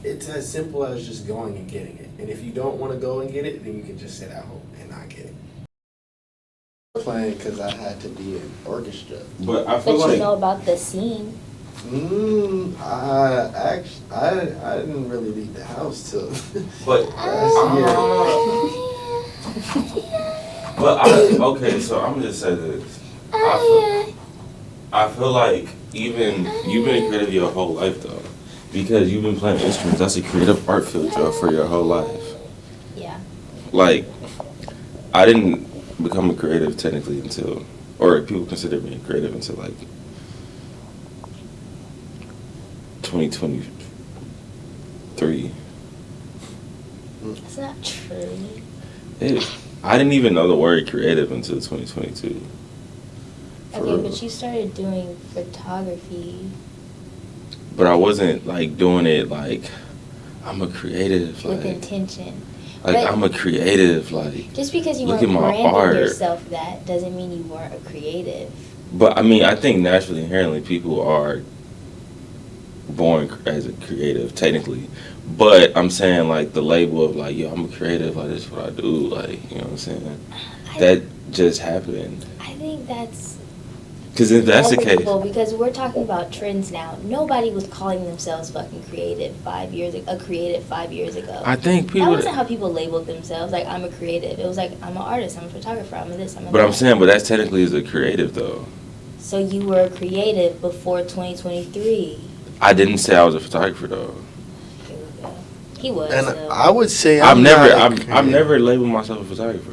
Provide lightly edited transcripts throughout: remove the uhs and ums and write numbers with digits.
It's as simple as just going and getting it. And if you don't want to go and get it, then you can just sit at home and not get it. Playing because I had to be in orchestra. But I feel But you like know about the scene. I didn't really leave the house till but last year. okay, so I'm gonna just say this. I feel like even you've been creative your whole life though, because you've been playing instruments. That's a creative art field, Joe, for your whole life. Yeah. Like, I didn't become a creative technically until, or people consider me creative until like 2023. That's not true. I didn't even know the word creative until 2022. Okay, but you started doing photography. But I wasn't like doing it like I'm a creative, With like intention. like But I'm a creative, like just because you look weren't at my branding art. yourself that doesn't mean you weren't a creative. But I mean, I think naturally, inherently, people are born as a creative, technically. But I'm saying like the label of like, yo, I'm a creative, like this is what I do, like, you know what I'm saying? That just happened. I think that's Because if that's the case, inevitable because we're talking about trends now. Nobody was calling themselves fucking creative 5 years ago. A creative 5 years ago. I think That people. wasn't how people labeled themselves. Like, I'm a creative. It was like, I'm an artist. I'm a photographer. I'm a this. I'm a But that. I'm saying, but that's technically is a creative though. So you were a creative before 2023. I didn't say I was a photographer though. Here we go. He was. And though. I would say I've never, not a I've creative. never labeled myself a photographer.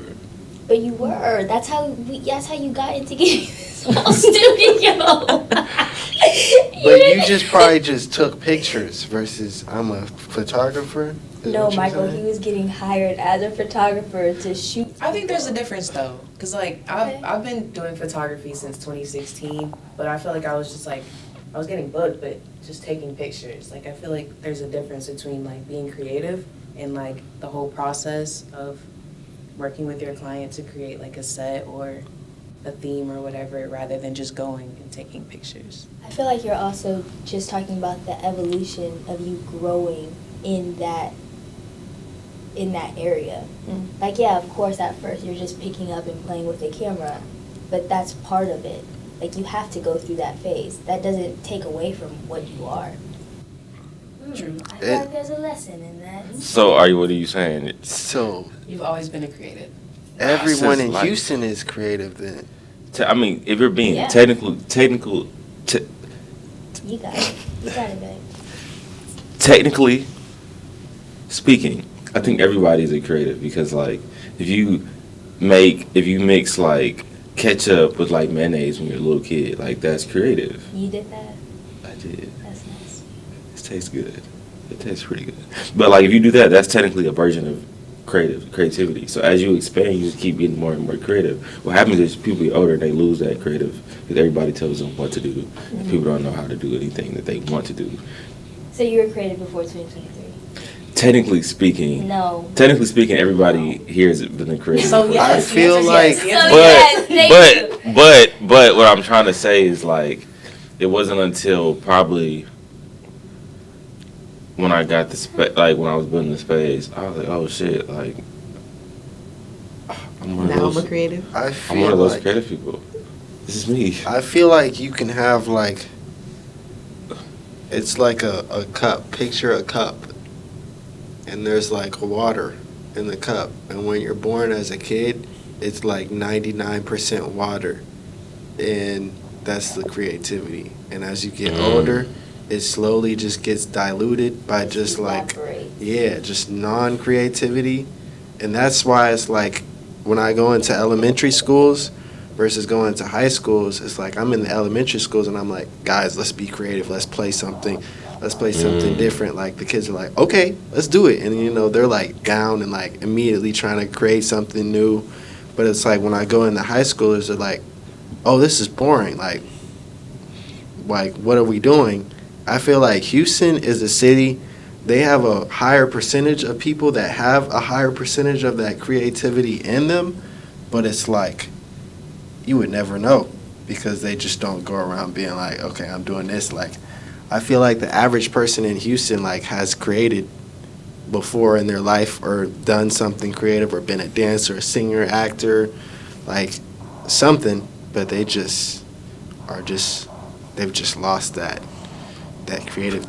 But you were. That's how you got into getting this small studio. But you just probably just took pictures versus I'm a photographer. Is No, what you're Michael, saying? he was getting hired as a photographer to shoot. I think there's a people. difference though, cause like Okay. I've been doing photography since 2016, but I feel like I was just like I was getting booked, but just taking pictures. Like I feel like there's a difference between like being creative and like the whole process of working with your client to create like a set or a theme or whatever, rather than just going and taking pictures. I feel like you're also just talking about the evolution of you growing in that area. Like, yeah, of course, at first you're just picking up and playing with a camera, but that's part of it. Like, you have to go through that phase. That doesn't take away from what you are. True. I feel like there's a lesson in that. So what are you saying? So You've always been a creative. everyone Since in life. Houston is creative then. I mean, if you're being Yeah. technical, You got it. You got it, babe. technically speaking, I think everybody's a creative because like if you mix like ketchup with like mayonnaise when you're a little kid, like that's creative. You did that? I did. That's nice. It tastes good. It tastes pretty good. But like if you do that, that's technically a version of creativity. So as you expand, you just keep getting more and more creative. What happens is people get older and they lose that creative because everybody tells them what to do. And people don't know how to do anything that they want to do. So you were creative before 2023? Technically speaking, No. everybody here has been creative. So before. yes, I feel the answer like- is yes. So yes, thank you. but what I'm trying to say is like it wasn't until probably when I got the like when I was building the space, I was like, oh shit, like I'm one of Now those. I'm a creative. I I'm feel one of those like creative people. This is me. I feel like you can have like it's like a cup. Picture a cup, and there's like water in the cup. And when you're born as a kid, it's like 99% water, and that's the creativity. And as you get older, it slowly just gets diluted by just like just non-creativity. And that's why it's like when I go into elementary schools versus going to high schools, it's like I'm in the elementary schools and I'm like, guys, let's be creative. Let's play something. Let's play something different. Like the kids are like, okay, let's do it. And you know, they're like down and like immediately trying to create something new. But it's like when I go into high schoolers, they're like, oh, this is boring. Like what are we doing? I feel like Houston is a city, they have a higher percentage of people that have a higher percentage of that creativity in them, but it's like you would never know because they just don't go around being like, okay, I'm doing this. Like I feel like the average person in Houston like has created before in their life or done something creative or been a dancer, a singer, actor, like something, but they just are just they've just lost that creative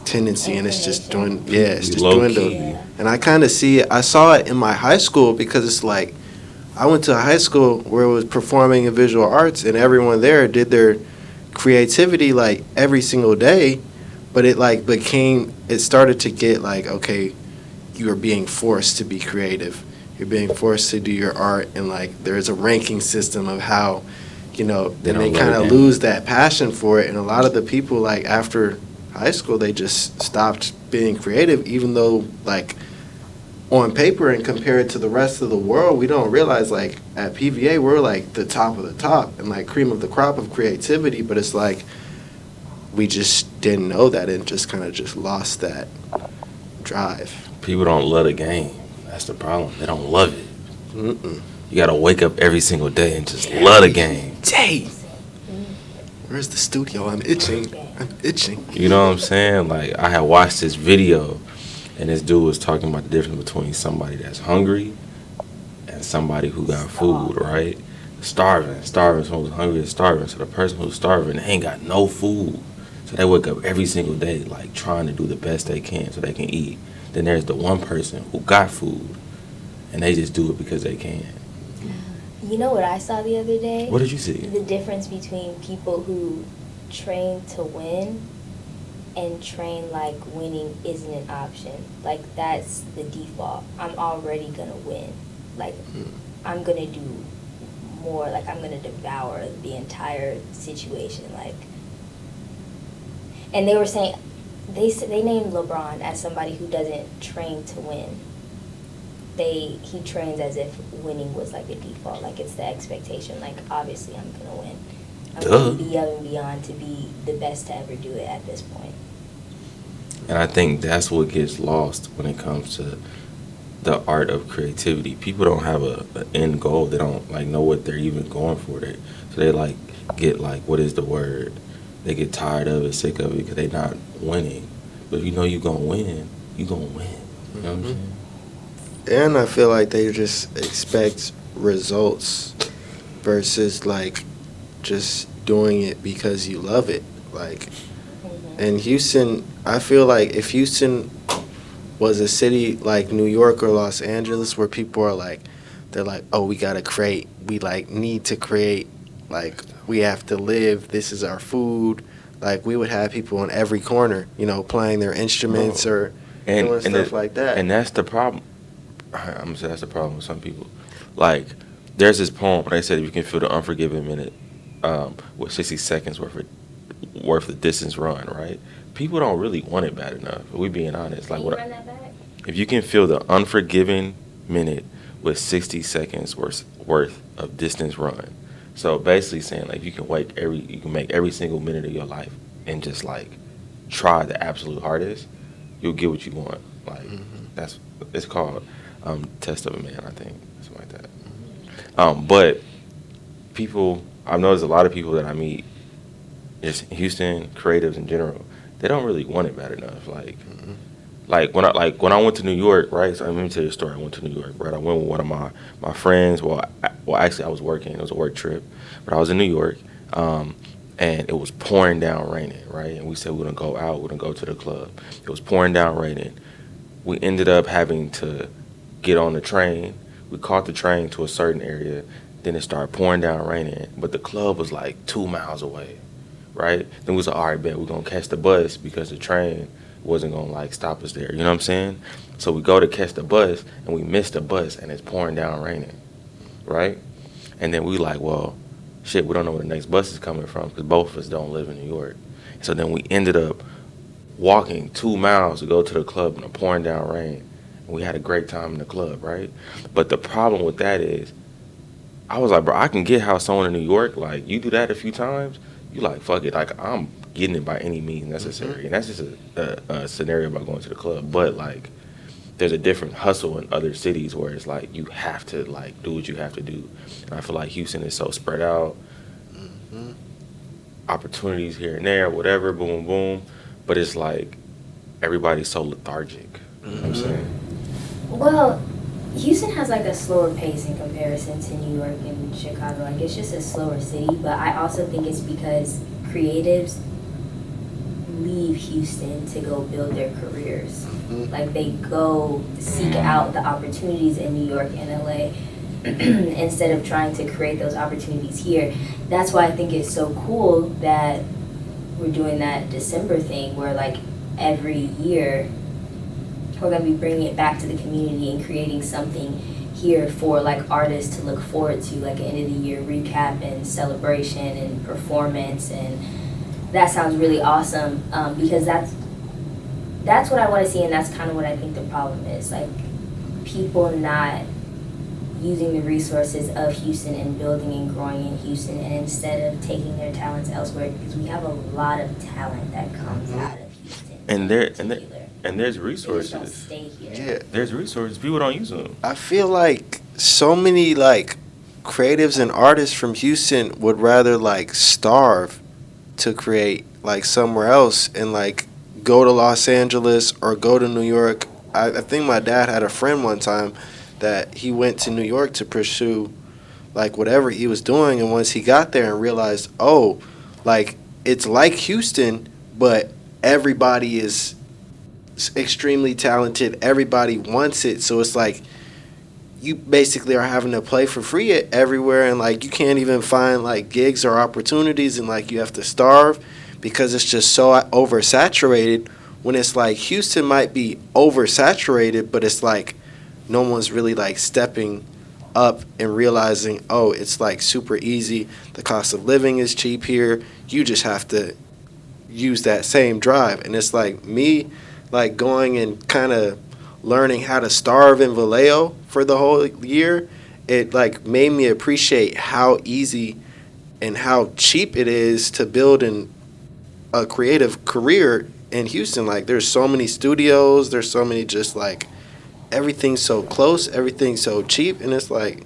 tendency, and it's just it's just Low dwindled. key. And I kind of see it. I saw it in my high school because it's like I went to a high school where it was performing and visual arts, and everyone there did their creativity like every single day, but it like it started to get like, okay, you are being forced to be creative. You're being forced to do your art, and like there's a ranking system of how, then they kind of lose that passion for it. And a lot of the people like after high school, they just stopped being creative, even though like on paper and compared to the rest of the world, we don't realize like at PVA we're like the top of the top and like cream of the crop of creativity, but it's like we just didn't know that and just kind of just lost that drive. People don't love the game. That's the problem. They don't love it. Mm-mm. You gotta wake up every single day and just love the game. Jay, where's the studio? I'm itching. You know what I'm saying? Like, I had watched this video, and this dude was talking about the difference between somebody that's hungry and somebody who got food, right? Starving. Someone who's hungry is starving. So the person who's starving, they ain't got no food. So they wake up every single day, like, trying to do the best they can so they can eat. Then there's the one person who got food, and they just do it because they can. You know what I saw the other day? What did you see? The difference between people who train to win and train like winning isn't an option. Like that's the default. I'm already gonna win. Like I'm gonna do more. Like I'm gonna devour the entire situation. Like, and they were saying they named LeBron as somebody who doesn't train to win. He trains as if winning was like a default, like it's the expectation. Like obviously I'm gonna win. I'm gonna be up and beyond to be the best to ever do it at this point. And I think that's what gets lost when it comes to the art of creativity. People don't have an end goal. They don't like know what they're even going for. So they like get like, what is the word? They get tired of it, sick of it because they're not winning. But if you know you're gonna win, you're gonna win. You know what I'm saying? And I feel like they just expect results versus like just doing it because you love it. Like in Houston, I feel like if Houston was a city like New York or Los Angeles where people are like, they're like, oh, we gotta create, we like need to create, like we have to live, this is our food. Like we would have people on every corner, playing their instruments or doing stuff like that. And that's the problem. I'm gonna say that's the problem with some people. Like, there's this poem, they said if you can feel the unforgiving minute with 60 seconds worth of distance run, right? People don't really want it bad enough. If we being honest, like Run that back? If you can feel the unforgiving minute with 60 seconds worth of distance run. So basically saying like you can make every single minute of your life and just like try the absolute hardest, you'll get what you want. Like it's called Test of a Man, I think, something like that. But people, I've noticed a lot of people that I meet, just Houston creatives in general, they don't really want it bad enough. Like when I went to New York, right? So let me tell you a story. I went to New York, right? I went with one of my friends. Well, actually, I was working. It was a work trip, but I was in New York, and it was pouring down raining, right? And we said we're gonna go out. We're gonna go to the club. It was pouring down raining. We ended up having to get on the train. We caught the train to a certain area. Then it started pouring down raining, but the club was like 2 miles away, right? Then we was like, all right, bet we're gonna catch the bus because the train wasn't gonna like stop us there. You know what I'm saying? So we go to catch the bus and we miss the bus and it's pouring down raining, right? And then we like, well, shit, we don't know where the next bus is coming from because both of us don't live in New York. So then we ended up walking 2 miles to go to the club in the pouring down rain. And we had a great time in the club, right? But the problem with that is, I was like, bro, I can get how someone in New York, like, you do that a few times, you like, fuck it, like, I'm getting it by any means necessary. And that's just a scenario about going to the club. But, like, there's a different hustle in other cities where it's like, you have to, like, do what you have to do. And I feel like Houston is so spread out. opportunities here and there, whatever, boom, boom. But it's like everybody's so lethargic. You know what I'm saying? Well, Houston has like a slower pace in comparison to New York and Chicago. Like it's just a slower city, but I also think it's because creatives leave Houston to go build their careers. Like they go seek out the opportunities in New York and LA instead of trying to create those opportunities here. That's why I think it's so cool that we're doing that December thing where like every year we're going to be bringing it back to the community and creating something here for like artists to look forward to, like an end of the year recap and celebration and performance. And that sounds really awesome, because that's what I want to see, and that's kind of what I think the problem is, like people not using the resources of Houston and building and growing in Houston, and instead of taking their talents elsewhere, because we have a lot of talent that comes out of Houston. And there's They resources. just don't stay here. Yeah, There's resources. People don't use them. I feel like so many like creatives and artists from Houston would rather like starve to create like somewhere else and like go to Los Angeles or go to New York. I think my dad had a friend one time that he went to New York to pursue like whatever he was doing, and once he got there and realized, oh, like it's like Houston, but everybody is extremely talented, everybody wants it, so it's like you basically are having to play for free everywhere, and like you can't even find like gigs or opportunities, and like you have to starve because it's just so oversaturated. When it's like Houston might be oversaturated, but it's like no one's really like stepping up and realizing, oh, it's like super easy, the cost of living is cheap here, you just have to use that same drive. And it's like me like going and kind of learning how to starve in Vallejo for the whole year, it like made me appreciate how easy and how cheap it is to build a creative career in Houston. Like there's so many studios, there's so many, just like everything's so close, everything's so cheap, and it's like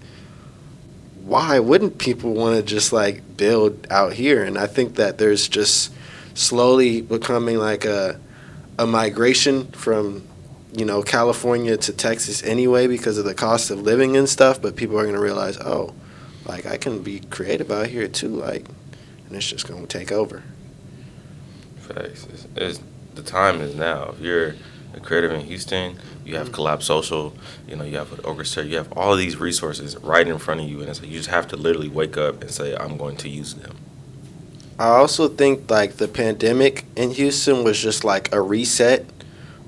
why wouldn't people want to just like build out here? And I think that there's just slowly becoming like a migration from, you know, California to Texas anyway because of the cost of living and stuff, but people are going to realize, oh, like I can be creative out here too, like, and it's just going to take over. Facts. The time is now. If you're a creative in Houston, you have Collab Social, you know, you have Orchestra, you have all of these resources right in front of you, and it's like you just have to literally wake up and say, I'm going to use them. I also think like the pandemic in Houston was just like a reset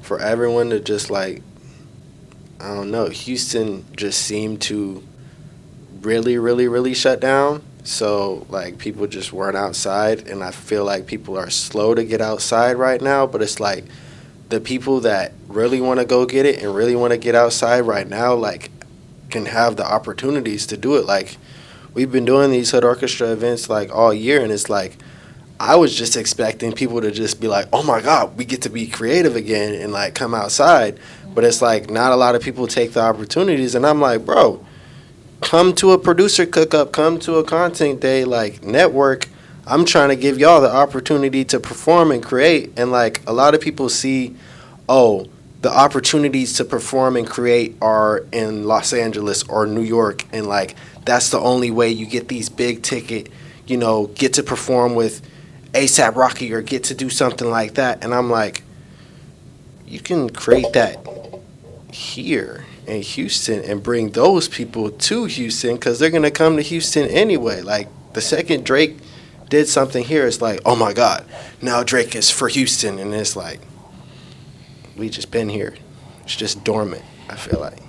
for everyone to just like, I don't know, Houston just seemed to really, really, really shut down. So like people just weren't outside, and I feel like people are slow to get outside right now, but it's like the people that really want to go get it and really want to get outside right now like can have the opportunities to do it. Like we've been doing these Hood Orchestra events like all year, and it's like I was just expecting people to just be like, oh my God, we get to be creative again and like come outside. But it's like not a lot of people take the opportunities, and I'm like, bro, come to a producer cook-up, come to a content day, like network. I'm trying to give y'all the opportunity to perform and create. And like a lot of people see, oh, the opportunities to perform and create are in Los Angeles or New York, and like that's the only way you get these big ticket, you know, get to perform with ASAP Rocky or get to do something like that. And I'm like, you can create that here in Houston and bring those people to Houston because they're going to come to Houston anyway. Like the second Drake did something here, it's like, oh my God, now Drake is for Houston. And it's like, we just been here. It's just dormant, I feel like.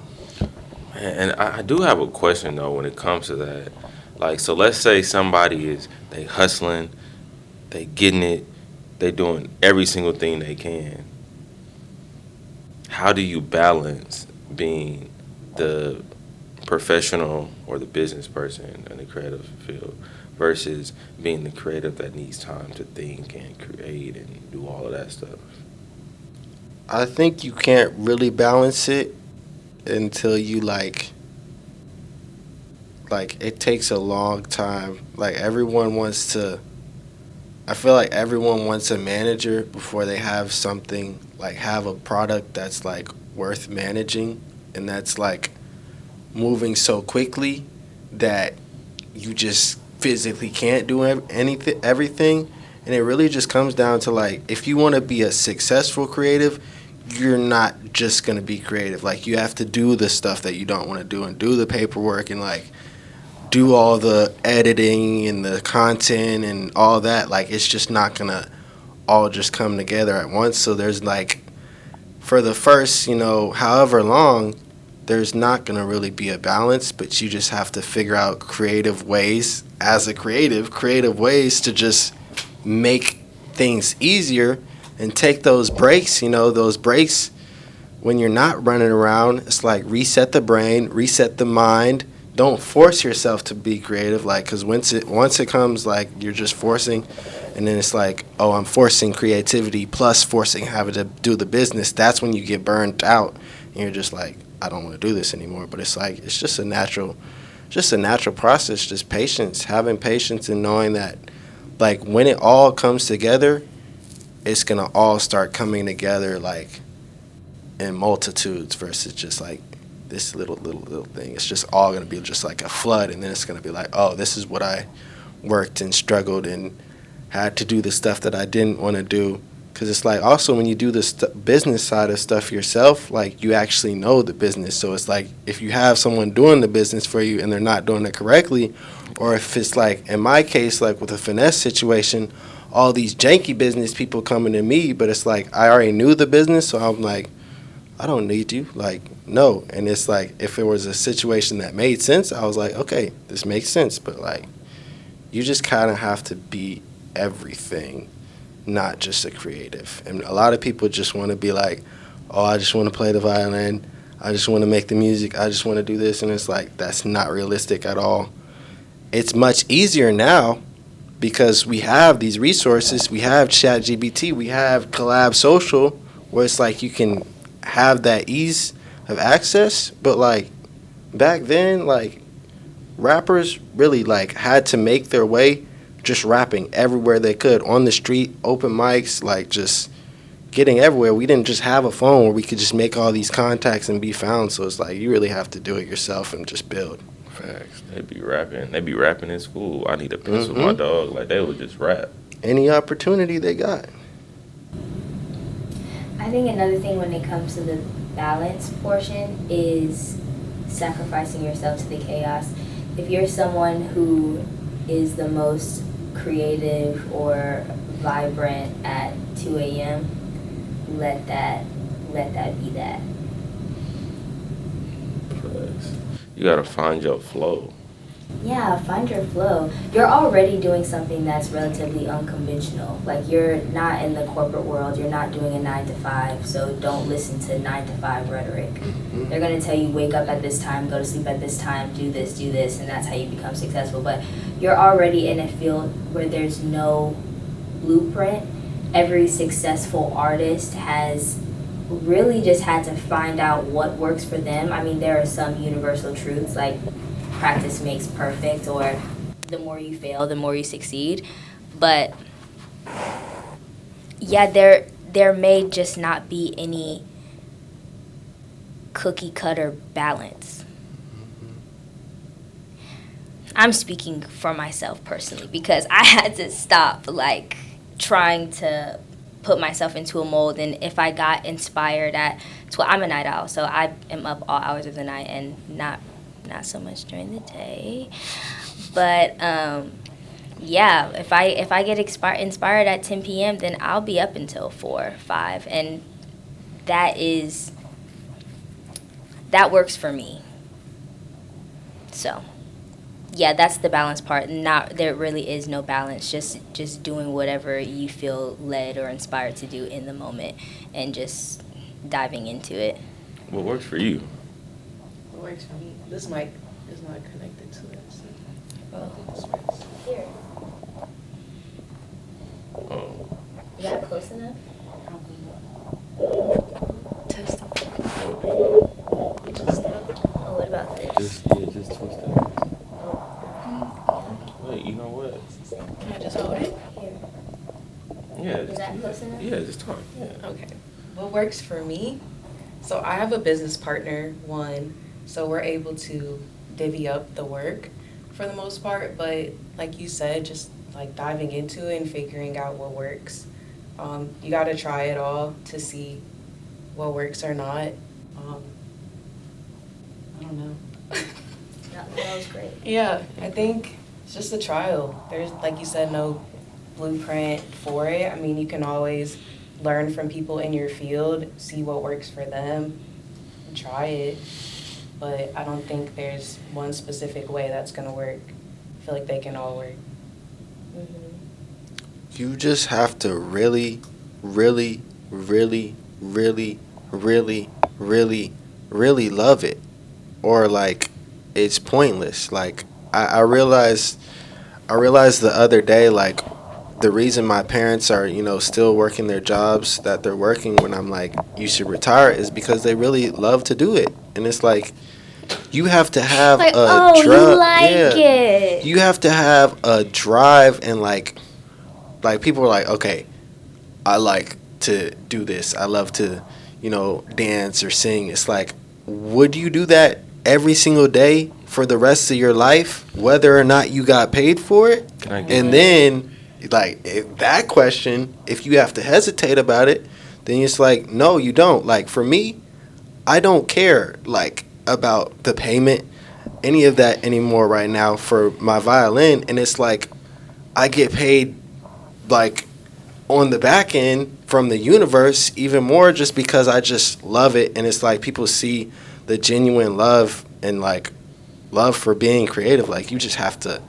And I do have a question though when it comes to that. Like, so let's say somebody they hustling, they getting it, they doing every single thing they can. How do you balance being the professional or the business person in the creative field versus being the creative that needs time to think and create and do all of that stuff? I think you can't really balance it until you like it takes a long time. Like everyone wants to I feel like everyone wants a manager before they have something, like have a product that's like worth managing and that's like moving so quickly that you just physically can't do anything, everything. And it really just comes down to like, if you want to be a successful creative, you're not just going to be creative. Like, you have to do the stuff that you don't want to do and do the paperwork and like do all the editing and the content and all that. Like, it's just not going to all just come together at once. So there's like, for the first, however long, there's not going to really be a balance, but you just have to figure out creative ways as a creative ways to just make things easier and take those breaks, those breaks when you're not running around. It's like reset the brain, reset the mind. Don't force yourself to be creative, like, because once it comes, like, you're just forcing, and then it's like, oh, I'm forcing creativity plus forcing having to do the business. That's when you get burned out, and you're just like, I don't want to do this anymore. But it's like, it's just a natural process, just patience, having patience and knowing that, like, when it all comes together, it's going to all start coming together, like, in multitudes versus just, like, this little thing. It's just all going to be just like a flood, and then it's going to be like, oh, this is what I worked and struggled and had to do the stuff that I didn't want to do. Because it's like, also when you do the business side of stuff yourself, like, you actually know the business. So it's like, if you have someone doing the business for you and they're not doing it correctly, or if it's like, in my case, like with a finesse situation, all these janky business people coming to me, but it's like, I already knew the business, so I'm like, I don't need you. Like, no. And it's like, if it was a situation that made sense, I was like, okay, this makes sense. But like, you just kind of have to be everything, not just a creative. And a lot of people just want to be like, oh, I just want to play the violin. I just want to make the music. I just want to do this. And it's like, that's not realistic at all. It's much easier now because we have these resources. We have ChatGPT. We have Collab Social, where it's like you can have that ease of access. But like back then, like, rappers really like had to make their way just rapping everywhere they could, on the street, open mics, like just getting everywhere. We didn't just have a phone where we could just make all these contacts and be found. So it's like, you really have to do it yourself and just build. Facts. They be rapping in school. I need a pencil, my dog. Like, they would just rap. Any opportunity they got. I think another thing when it comes to the balance portion is sacrificing yourself to the chaos. If you're someone who is the most creative or vibrant at 2 a.m., let that be that. You gotta find your flow. Yeah, find your flow. You're already doing something that's relatively unconventional. Like, you're not in the corporate world. You're not doing a 9 to 5, so don't listen to 9 to 5 rhetoric. They're going to tell you, wake up at this time, go to sleep at this time, do this, and that's how you become successful. But you're already in a field where there's no blueprint. Every successful artist has really just had to find out what works for them. I mean, there are some universal truths, like practice makes perfect, or the more you fail, the more you succeed. But yeah, there may just not be any cookie cutter balance. I'm speaking for myself personally because I had to stop like trying to put myself into a mold. And if I got inspired I'm a night owl, so I am up all hours of the night and not so much during the day. But yeah, if I get inspired at 10 p.m., then I'll be up until 4, 5, and that works for me. So yeah, that's the balance part. There really is no balance. Just doing whatever you feel led or inspired to do in the moment, and just diving into it. What works for you? What works for me? This mic is not connected to it. So. Oh. Here. Oh. Is that close enough? Test. Oh, what about this? Just twist it. Wait, you know what? Can I just hold it? Here. works for me. So I have a business partner, one, so we're able to divvy up the work for the most part. But like you said, just like diving into it and figuring out what works. You got to try it all to see what works or not. I don't know. That was great. Yeah, I think it's just a trial. There's, like you said, no blueprint for it. I mean, you can always learn from people in your field, see what works for them, and try it. But I don't think there's one specific way that's going to work. I feel like they can all work. You just have to really, really, really, really, really, really, really love it. Or like it's pointless. Like I realized the other day, like the reason my parents are, still working their jobs that they're working when I'm like, you should retire, is because they really love to do it. And it's like, you have to have Like, a you like it. You have to have a drive and like people are like, okay, I like to do this. I love to, dance or sing. It's like, would you do that every single day for the rest of your life, whether or not you got paid for it? And then, like, that question, if you have to hesitate about it, then it's like, no, you don't. Like, for me, I don't care, like, about the payment, any of that anymore right now for my violin. And it's like, I get paid, like, on the back end from the universe even more just because I just love it. And it's like people see the genuine love and, like, love for being creative. Like, you just have to,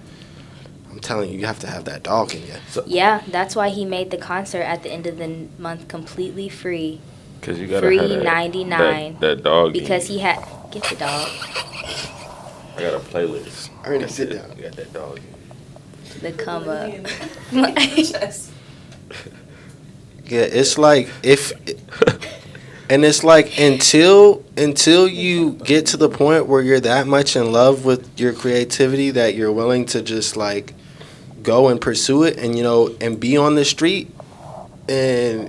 I'm telling you, you have to have that dog in you. Yeah, that's why he made the concert at the end of the month completely free. Because you got free have $99. That dog. Because he had, get the dog. I got a playlist. I already sit down. I got that dog. The come up. Yeah, it's like and it's like until you get to the point where you're that much in love with your creativity that you're willing to just like go and pursue it and and be on the street and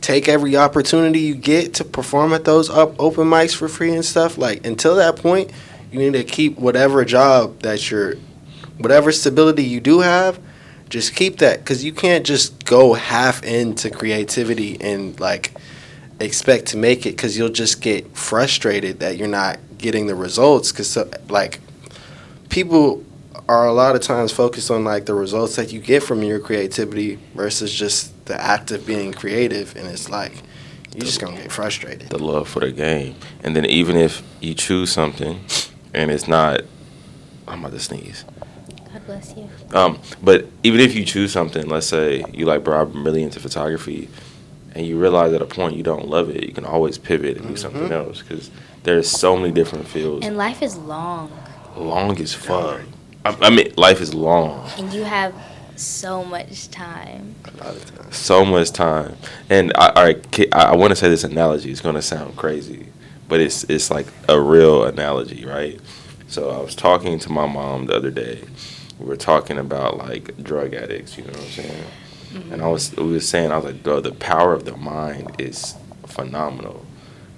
take every opportunity you get to perform at those open mics for free and stuff. Like, until that point, you need to keep whatever job whatever stability you do have, just keep that, because you can't just go half into creativity and like expect to make it, because you'll just get frustrated that you're not getting the results, because like people are a lot of times focused on like the results that you get from your creativity versus just the act of being creative, and it's like you're just gonna get frustrated. The love for the game. And then even if you choose something and it's not, I'm about to sneeze. God bless you. But even if you choose something, let's say you like, bro, I'm really into photography, and you realize at a point you don't love it, you can always pivot and do something else, because there's so many different fields. And life is long. Long as fuck. I mean, life is long. And you have so much time. A lot of times. So much time. And I want to say this analogy. It's going to sound crazy, but it's like a real analogy, right? So I was talking to my mom the other day. We were talking about like drug addicts, you know what I'm saying? Mm-hmm. And we were saying, I was like, bro, the power of the mind is phenomenal,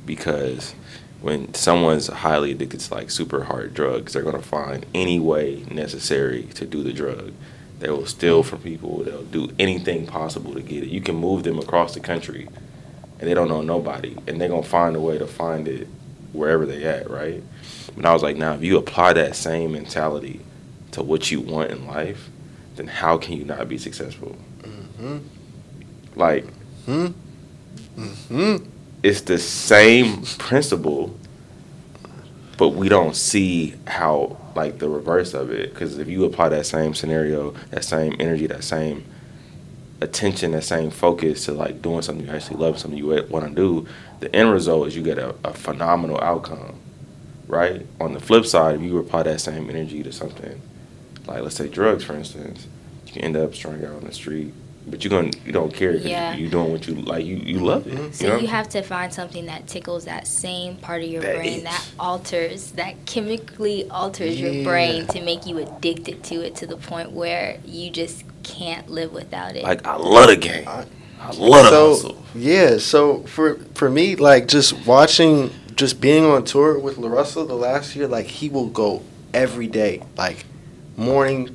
because when someone's highly addicted to like super hard drugs, they're going to find any way necessary to do the drug. They will steal from people. They'll do anything possible to get it. You can move them across the country and they don't know nobody, and they're going to find a way to find it wherever they at, right? And I was like, now, if you apply that same mentality to what you want in life, then how can you not be successful? Mm-hmm. Like, it's the same principle, but we don't see how, like, the reverse of it. Because if you apply that same scenario, that same energy, that same attention, that same focus to, like, doing something you actually love, something you want to do, the end result is you get a phenomenal outcome, right? On the flip side, if you apply that same energy to something, like, let's say drugs, for instance, you can end up strung out on the street. But you don't care, because you're doing what you like. You love it. So you have to find something that tickles that same part of your brain that chemically alters your brain to make you addicted to it, to the point where you just can't live without it. Like, I love the game. I love the So hustle. yeah, so for me, like just watching, just being on tour with LaRussell the last year, like he will go every day, like morning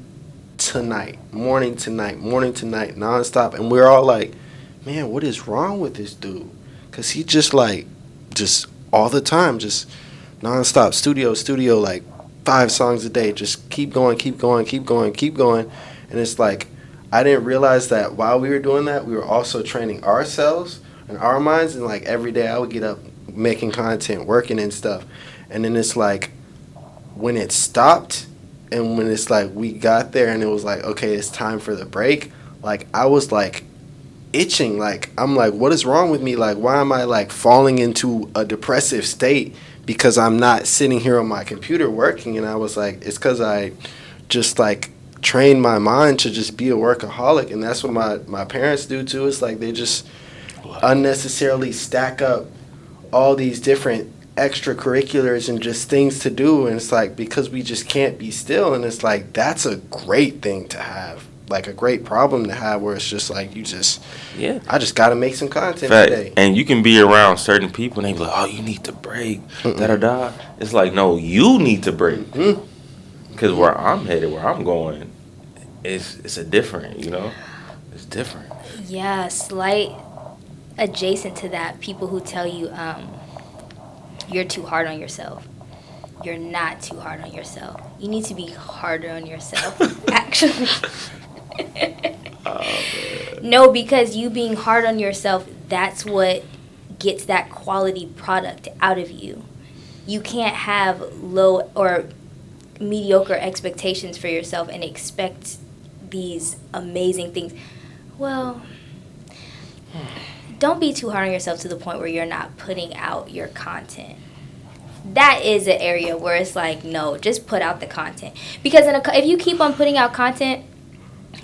to night, morning to night, morning to night, nonstop, and we're all like, man, what is wrong with this dude? Cause he just like, just all the time, just nonstop, studio, like 5 songs a day, just keep going, keep going, keep going, keep going, and it's like I didn't realize that while we were doing that, we were also training ourselves and our minds. And like every day, I would get up making content, working and stuff. And then it's like when it stopped, and when it's like we got there, and it was like, okay, it's time for the break. Like I was like itching. Like I'm like, what is wrong with me? Like why am I like falling into a depressive state because I'm not sitting here on my computer working? And I was like, it's because I just like train my mind to just be a workaholic, and that's what my parents do too. It's like they just unnecessarily stack up all these different extracurriculars and just things to do, and it's like because we just can't be still, and it's like that's a great thing to have, like a great problem to have, where it's just like you just Yeah. I just gotta make some content Fact. today. And you can be around certain people and they be like, oh, you need to break. Da da da. It's like, no, you need to break. Mhm. Because where I'm headed, where I'm going, it's a different, you know? It's different. Yeah, slight adjacent to that, people who tell you you're too hard on yourself. You're not too hard on yourself. You need to be harder on yourself, actually. No, because you being hard on yourself, that's what gets that quality product out of you. You can't have low or mediocre expectations for yourself and expect these amazing things. Well, don't be too hard on yourself to the point where you're not putting out your content. That is an area where it's like, no, just put out the content. Because if you keep on putting out content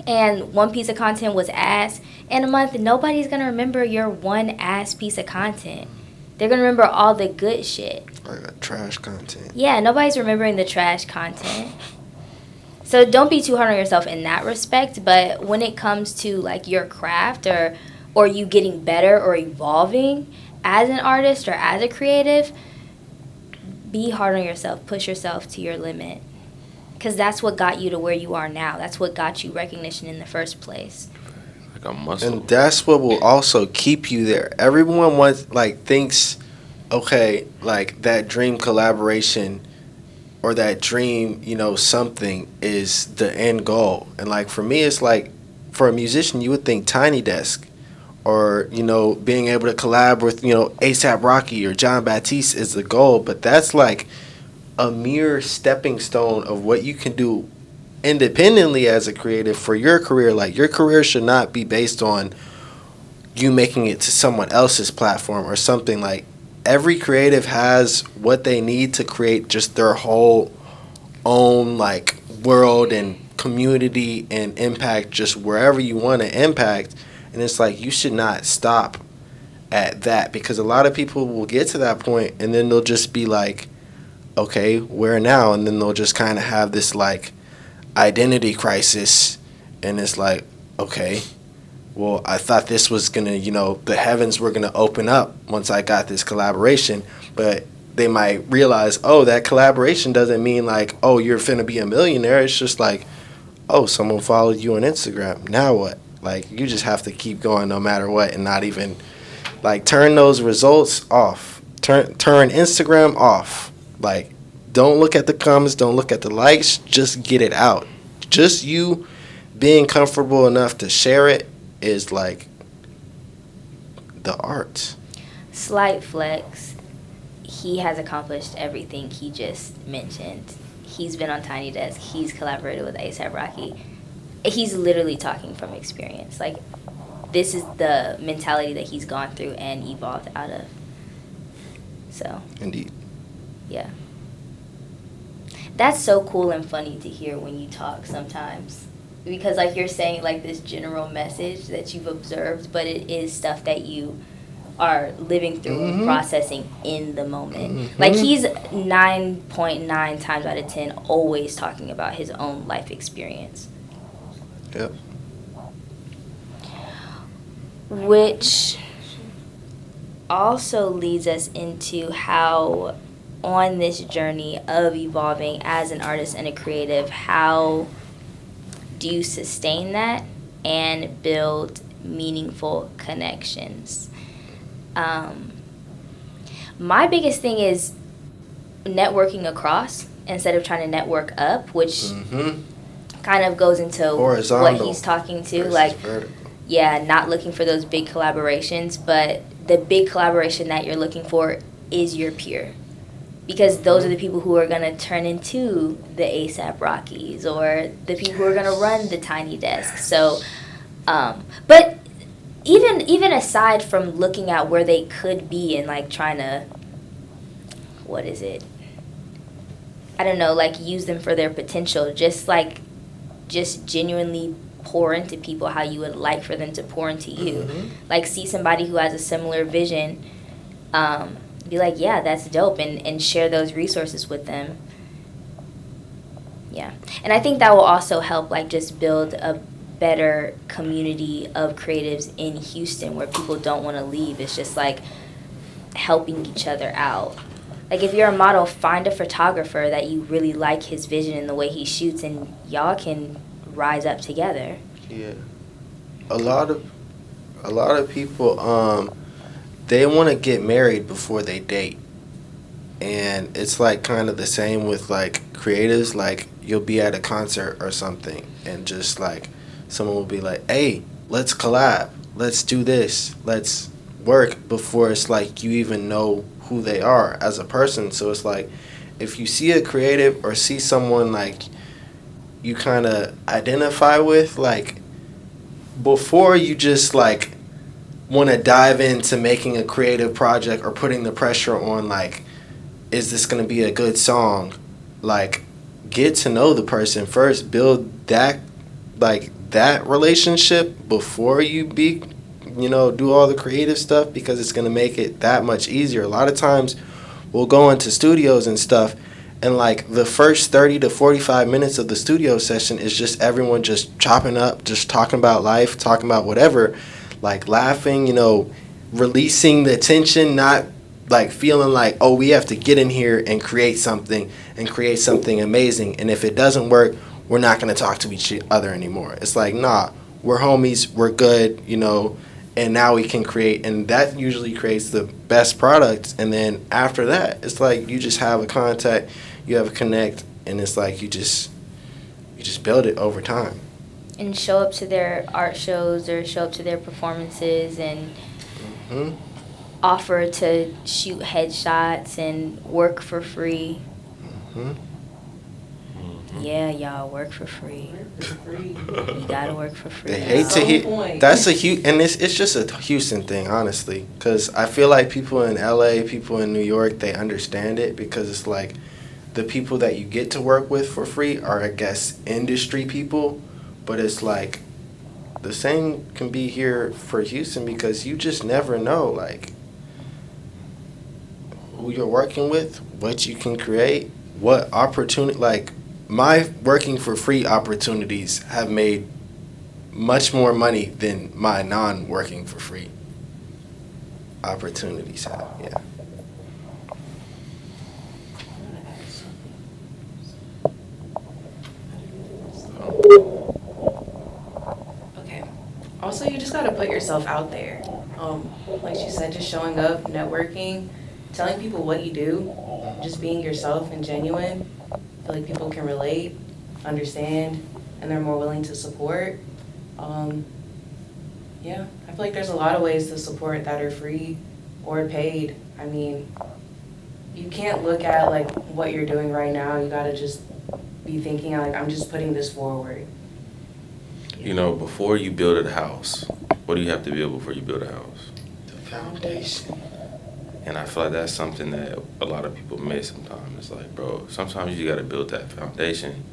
and one piece of content was ass, in a month, nobody's going to remember your one ass piece of content. They're going to remember all the good shit. Like trash content. Yeah, nobody's remembering the trash content. So don't be too hard on yourself in that respect. But when it comes to like your craft or you getting better or evolving as an artist or as a creative, be hard on yourself. Push yourself to your limit. Because that's what got you to where you are now. That's what got you recognition in the first place. Like a muscle. And that's what will also keep you there. Everyone thinks, okay, like that dream collaboration or that dream, something is the end goal. And like for me, it's like for a musician, you would think Tiny Desk or, being able to collab with, A$AP Rocky or John Batiste is the goal. But that's like a mere stepping stone of what you can do independently as a creative for your career. Like your career should not be based on you making it to someone else's platform or something. Like every creative has what they need to create just their whole own like world and community and impact just wherever you want to impact. And it's like you should not stop at that, because a lot of people will get to that point and then they'll just be like, okay, where now? And then they'll just kind of have this like identity crisis, and it's like, okay, well, I thought this was gonna, the heavens were gonna open up once I got this collaboration, but they might realize, oh, that collaboration doesn't mean like, oh, you're finna be a millionaire. It's just like, oh, someone followed you on Instagram. Now what? Like, you just have to keep going no matter what, and not even like turn those results off. Turn Instagram off. Like, don't look at the comments, don't look at the likes, just get it out. Just you being comfortable enough to share it is like the art. Slight flex. He has accomplished everything he just mentioned. He's been on Tiny Desk. He's collaborated with A$AP Rocky. He's literally talking from experience. Like, this is the mentality that he's gone through and evolved out of. So. Indeed. Yeah. That's so cool and funny to hear when you talk sometimes. Because, like, you're saying, like, this general message that you've observed, but it is stuff that you are living through and processing in the moment. Like, he's 9.9 times out of 10 always talking about his own life experience. Yep. Which also leads us into how, on this journey of evolving as an artist and a creative, how do you sustain that and build meaningful connections? My biggest thing is networking across instead of trying to network up, which kind of goes into Horizontal what he's talking to, versus like, vertical. yeah, not looking for those big collaborations, but the big collaboration that you're looking for is your peer. Because those are the people who are going to turn into the ASAP Rockies or the people who are going to run the Tiny Desk. So, but even aside from looking at where they could be and like trying to, what is it? I don't know, like use them for their potential. Just genuinely pour into people how you would like for them to pour into you. Like see somebody who has a similar vision, be like, yeah, that's dope, and share those resources with them. Yeah. And I think that will also help like just build a better community of creatives in Houston where people don't want to leave. It's just like helping each other out. Like if you're a model, find a photographer that you really like his vision and the way he shoots, and y'all can rise up together. Yeah. A lot of people they want to get married before they date. And it's like kind of the same with like creatives. Like you'll be at a concert or something and just like someone will be like, hey, let's collab, let's do this, let's work, before it's like you even know who they are as a person. So it's like if you see a creative or see someone like you kind of identify with, like before you just like want to dive into making a creative project or putting the pressure on like, is this going to be a good song? Like, get to know the person first. Build that, like, that relationship before you do all the creative stuff, because it's going to make it that much easier. A lot of times we'll go into studios and stuff, and, like, the first 30 to 45 minutes of the studio session is just everyone just chopping up, just talking about life, talking about whatever, like, laughing, releasing the tension, not like feeling like, oh, we have to get in here and create something amazing, and if it doesn't work, we're not going to talk to each other anymore. It's like, nah, we're homies, we're good, and now we can create, and that usually creates the best products. And then after that, it's like you just have a contact, you have a connect, and it's like you just build it over time. And show up to their art shows or show up to their performances and offer to shoot headshots and work for free. Yeah, y'all, work for free. You gotta work for free. They hate to hear. That's a huge, and it's just a Houston thing, honestly. Because I feel like people in LA, people in New York, they understand it, because it's like the people that you get to work with for free are, I guess, industry people. But it's like the same can be here for Houston, because you just never know, like, who you're working with, what you can create, what opportunity. Like, my working for free opportunities have made much more money than my non-working for free opportunities have. Yeah. Okay. Also, you just gotta put yourself out there. Like she said, just showing up, networking, telling people what you do, just being yourself and genuine. I feel like people can relate, understand, and they're more willing to support. Yeah, I feel like there's a lot of ways to support that are free or paid. I mean, you can't look at like what you're doing right now. You gotta just be thinking like, I'm just putting this forward. Before you build a house, what do you have to build before you build a house? The foundation. And I feel like that's something that a lot of people miss sometimes. It's like, bro, sometimes you got to build that foundation.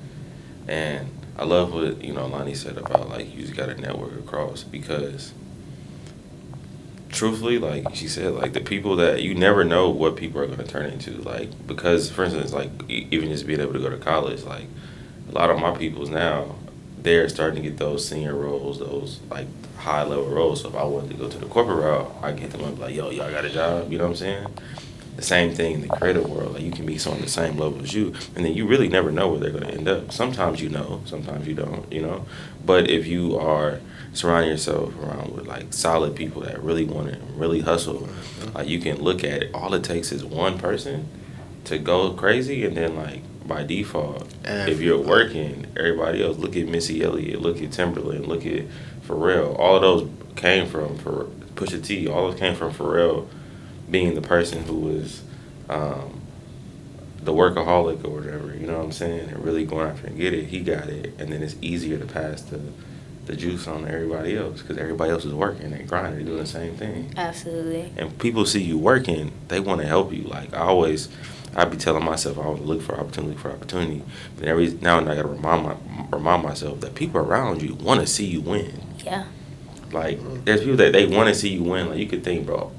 And I love what, Lonnie said about, like, you just got to network across, because truthfully, like she said, like, the people that you never know what people are going to turn into. Like, because, for instance, like, even just being able to go to college, like, a lot of my peoples now, they're starting to get those senior roles, those like high level roles. So if I wanted to go to the corporate route, I get them up like, yo, y'all got a job. You know what I'm saying? The same thing in the creative world. Like you can meet someone the same level as you, and then you really never know where they're going to end up. Sometimes you know, sometimes you don't. You know, but if you are surrounding yourself around with like solid people that really want it, really hustle, like you can look at it. All it takes is one person to go crazy, and then like by default, if you're working, everybody else. Look at Missy Elliott, look at Timberland, look at Pharrell. All of those came from Pusha T. All those came from Pharrell being the person who was the workaholic or whatever. You know what I'm saying? And really going after and get it. He got it, and then it's easier to pass the juice on to everybody else because everybody else is working and grinding, doing the same thing. Absolutely. And people see you working, they want to help you. Like I be telling myself I always look for opportunity. But every now and then I gotta remind myself that people around you want to see you win. Yeah. Like there's people that they want to see you win. Like you could think, bro,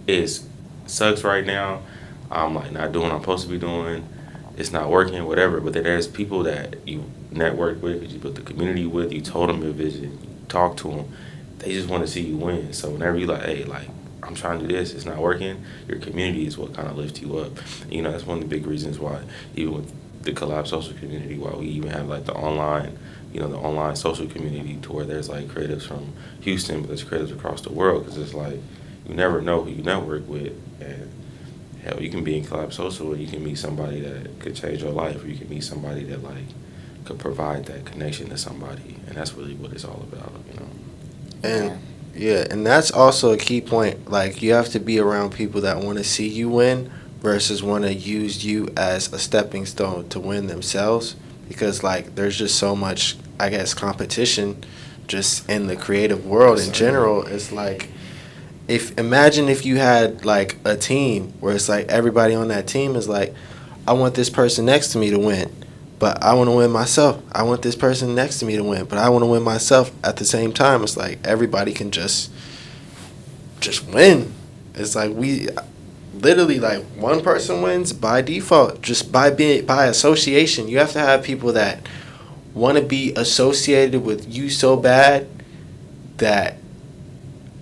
it sucks right now. I'm like not doing what I'm supposed to be doing. It's not working, whatever. But then there's people that you network with, you built the community with, you told them your vision, you talk to them. They just want to see you win. So whenever you like, hey, like I'm trying to do this, it's not working. Your community is what kind of lifts you up. You know, that's one of the big reasons why even with the Collab social community, why we even have like the online social community to where there's like creatives from Houston, but there's creatives across the world because it's like you never know who you network with, and hell, you can be in Collab Social and you can meet somebody that could change your life, or you can meet somebody that like could provide that connection to somebody, and that's really what it's all about, you know. And yeah, and that's also a key point. Like you have to be around people that want to see you win versus want to use you as a stepping stone to win themselves, because like there's just so much, I guess, competition just in the creative world in general. It's like imagine if you had like a team where it's like everybody on that team is like, I want this person next to me to win, but I want to win myself. I want this person next to me to win, but I want to win myself at the same time. It's like everybody can just win. It's like we literally like one person wins by default, just by association. You have to have people that want to be associated with you so bad that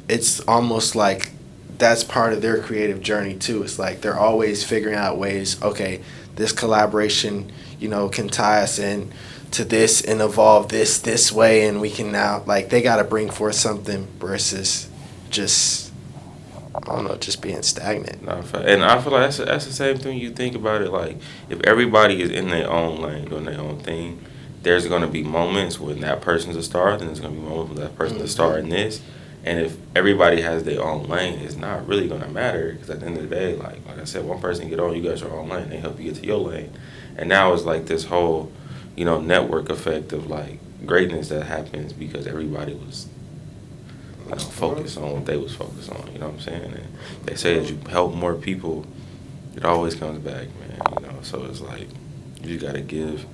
it's almost like that's part of their creative journey too. It's like they're always figuring out ways, okay, this collaboration, you know, can tie us in to this and evolve this way, and we can now, like, they got to bring forth something versus just, I don't know, just being stagnant. And I feel like that's the same thing. You think about it, like if everybody is in their own lane doing their own thing, there's going to be moments when that person's a star, then there's going to be moments when that person's a star in this. And if everybody has their own lane, it's not really going to matter, because at the end of the day, like I said, one person get on, you guys are own lane, they help you get to your lane. And now it's like this whole, you know, network effect of like greatness that happens because everybody was, you know, focused on what they was focused on, you know what I'm saying? And they say as you help more people, it always comes back, man, you know? So it's like, you got to give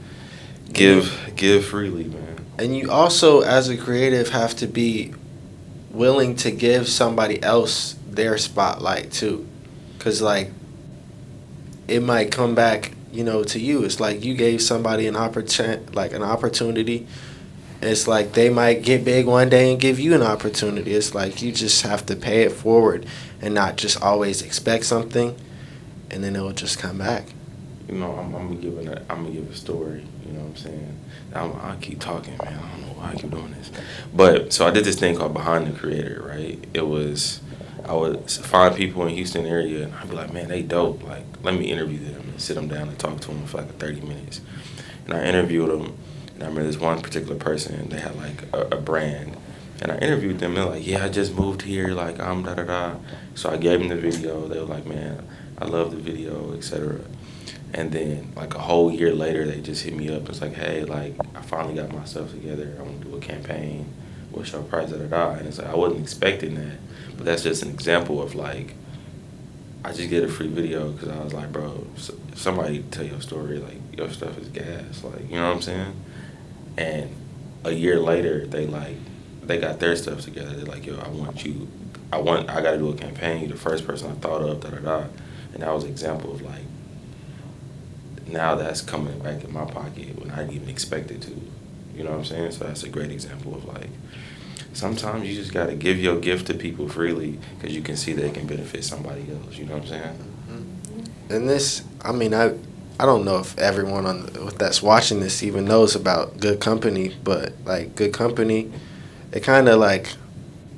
freely, man. And you also, as a creative, have to be willing to give somebody else their spotlight too, because like it might come back, you know, to you. It's like you gave somebody an opportunity. It's like they might get big one day and give you an opportunity. It's like you just have to pay it forward and not just always expect something, and then it will just come back. You know, I'm gonna give a story. You know what I'm saying? I keep talking, man. I don't know why I keep doing this. But so I did this thing called Behind the Creator, right? It was, I would find people in Houston area and I'd be like, man, they dope. Like, let me interview them and sit them down and talk to them for like 30 minutes. And I interviewed them, and I remember this one particular person, they had like a brand. And I interviewed them, and they're like, yeah, I just moved here, like, da-da-da. So I gave them the video. They were like, man, I love the video, etc. And then, like, a whole year later, they just hit me up. It's like, hey, like, I finally got myself together. I want to do a campaign. What's your price, da-da-da. And it's like, I wasn't expecting that. But that's just an example of, like, I just get a free video because I was like, bro, somebody tell your story. Like, your stuff is gas. Like, you know what I'm saying? And a year later, they got their stuff together. They're like, yo, I got to do a campaign. You're the first person I thought of, da-da-da. And that was an example of, like, now that's coming back in my pocket when I didn't even expect it to. You You know what I'm saying? So that's a great example of like, sometimes you just gotta give your gift to people freely because you can see that it can benefit somebody else. You know what I'm saying? And this, I mean, I don't know if everyone that's watching this even knows about Good Company, but like Good Company, it kind of like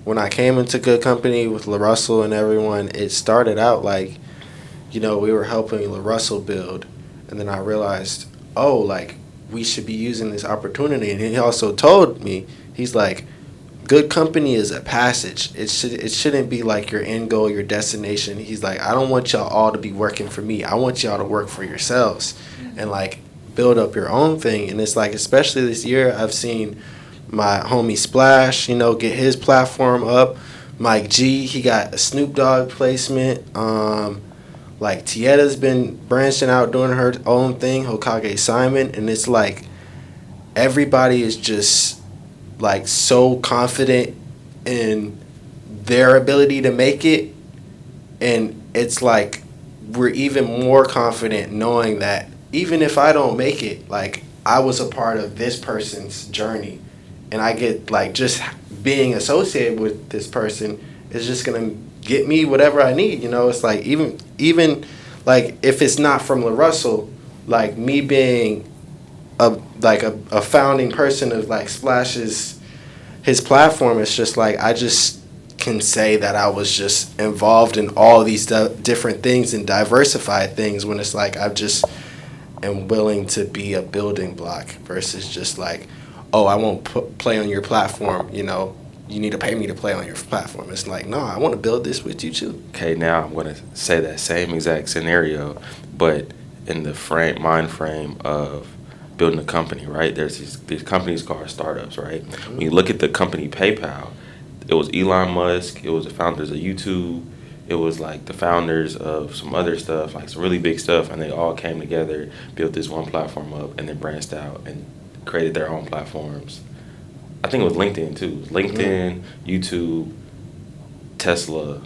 when I came into Good Company with LaRussell and everyone, it started out like, we were helping LaRussell build, and then I realized, oh, like we should be using this opportunity. And he also told me, he's like, Good Company is a passage. It shouldn't be like your end goal, your destination. He's like, I don't want y'all all to be working for me. I want y'all to work for yourselves and like build up your own thing. And it's like, especially this year, I've seen my homie Splash, get his platform up. Mike G, he got a Snoop Dogg placement. Like Tietta's been branching out, doing her own thing, Hokage Simon, and it's like everybody is just like so confident in their ability to make it, and it's like we're even more confident knowing that even if I don't make it, like I was a part of this person's journey, and I get like just being associated with this person is just gonna get me whatever I need. It's like even like if it's not from LaRussell, like me being a founding person of like Splash's his platform, it's just like I just can say that I was just involved in all these different things and diversified things when it's like I just am willing to be a building block versus just like, oh, I won't play on your platform, you need to pay me to play on your platform. It's like, no, I want to build this with you too. Okay, now I'm going to say that same exact scenario, but in the mind frame of building a company, right? There's these companies called startups, right? Mm-hmm. When you look at the company PayPal, it was Elon Musk, it was the founders of YouTube, it was like the founders of some other stuff, like some really big stuff, and they all came together, built this one platform up, and then branched out and created their own platforms. I think it was LinkedIn too. LinkedIn, YouTube, Tesla,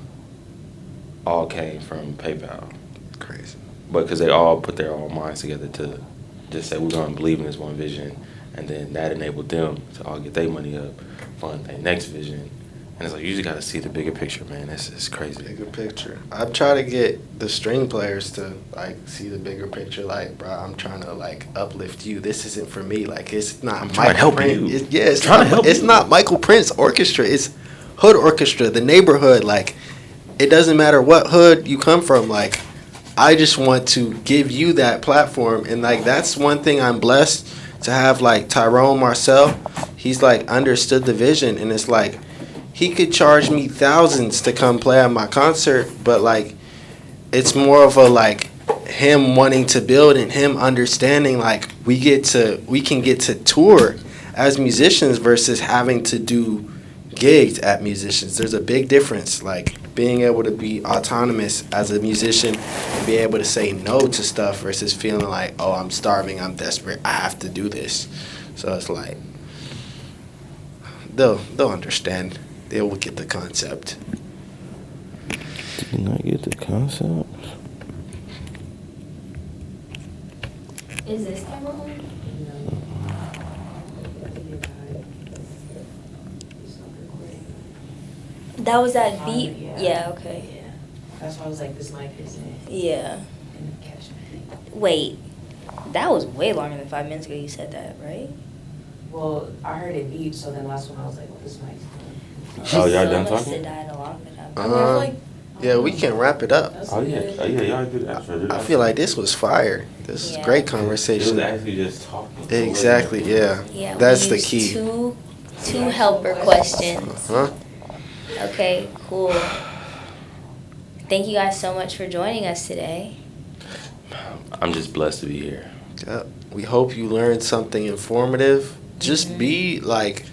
all came from PayPal. Crazy. But because they all put their own minds together to just say, we're going to believe in this one vision. And then that enabled them to all get their money up, fund their next vision. And it's like, you just got to see the bigger picture, man. It's crazy. Bigger picture. I try to get the string players to, like, see the bigger picture. Like, bro, I'm trying to, like, uplift you. This isn't for me. Like, it's not I'm trying to help you. It's not Michael Prince Orchestra. It's Hood Orchestra, the neighborhood. Like, it doesn't matter what hood you come from. Like, I just want to give you that platform. And, like, that's one thing I'm blessed to have, like, Tyrone Marcel. He's, like, understood the vision. And it's, like, he could charge me thousands to come play at my concert, but like it's more of a like him wanting to build and him understanding like we can get to tour as musicians versus having to do gigs at musicians. There's a big difference, like being able to be autonomous as a musician and be able to say no to stuff versus feeling like, oh, I'm starving, I'm desperate, I have to do this. So it's like they'll understand. They will get the concept. Did you not get the concept? Is this camera on? That was that beat? Yeah, okay. Yeah. That's why I was like, this mic isn't. Yeah. Wait, that was way longer than 5 minutes ago you said that, right? Well, I heard it beep, so then last one I was like, well, this mic's Oh, y'all done talking? Yeah, we can wrap it up. Oh yeah, y'all do that. I feel like this was fire. This is great conversation. It was actually just talking. Exactly, yeah. Yeah, that's the key. Two helper questions. Huh? Okay, cool. Thank you guys so much for joining us today. I'm just blessed to be here. Yeah. We hope you learned something informative. Just be like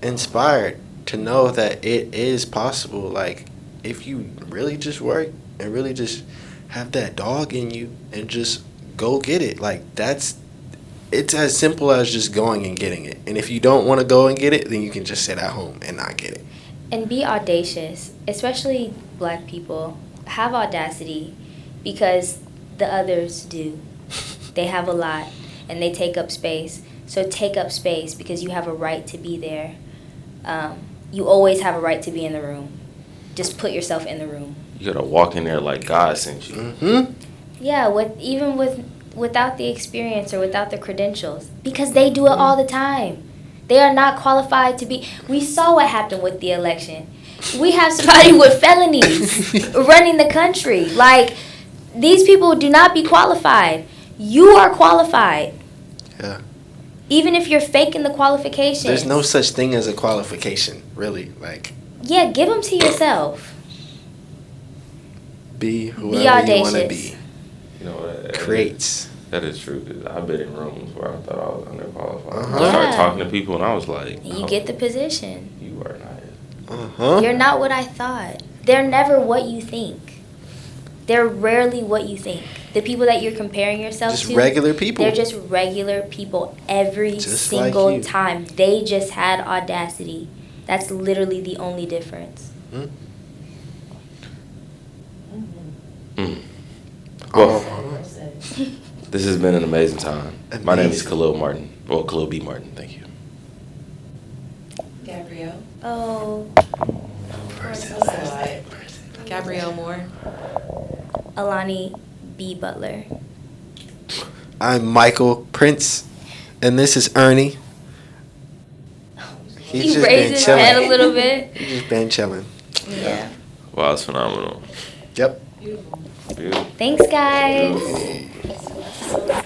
inspired to know that it is possible. Like if you really just work and really just have that dog in you and just go get it. Like it's as simple as just going and getting it. And if you don't want to go and get it, then you can just sit at home and not get it. And be audacious, especially Black people. Have audacity because the others do. They have a lot and they take up space. So take up space because you have a right to be there. You always have a right to be in the room. Just put yourself in the room. You gotta walk in there like God sent you. Mm-hmm. Yeah, without the experience or without the credentials, because they do it all the time. They are not qualified to be. We saw what happened with the election. We have somebody with felonies running the country. Like, these people do not be qualified. You are qualified. Yeah. Even if you're faking the qualifications. There's no such thing as a qualification, really. Like, Yeah, give them to yourself. be whoever Be you want to audacious. be. You know, Creates. That is true. Cause I've been in rooms where I thought I was underqualified. Uh-huh. I started Yeah. talking to people and I was like, You get the position. You are not it. Uh-huh. You're not what I thought. They're never what you think. They're rarely what you think. The people that you're comparing yourself Just to, regular people. they're just regular people every Just single like you. time. They just had audacity. That's literally the only difference. Hmm? Mm. Well, Oh. this has been an amazing time. My name is Amazing. Khalil Martin. Well, Khalil B. Martin. Thank you. Gabrielle. Oh, Gabrielle Moore. Alani B. Butler. I'm Michael Prince, and this is Ernie. He's He just raised been his head a chilling. little bit. He's just been chilling. Yeah. Wow, it's phenomenal. Yep. Beautiful. Thanks, guys. Beautiful.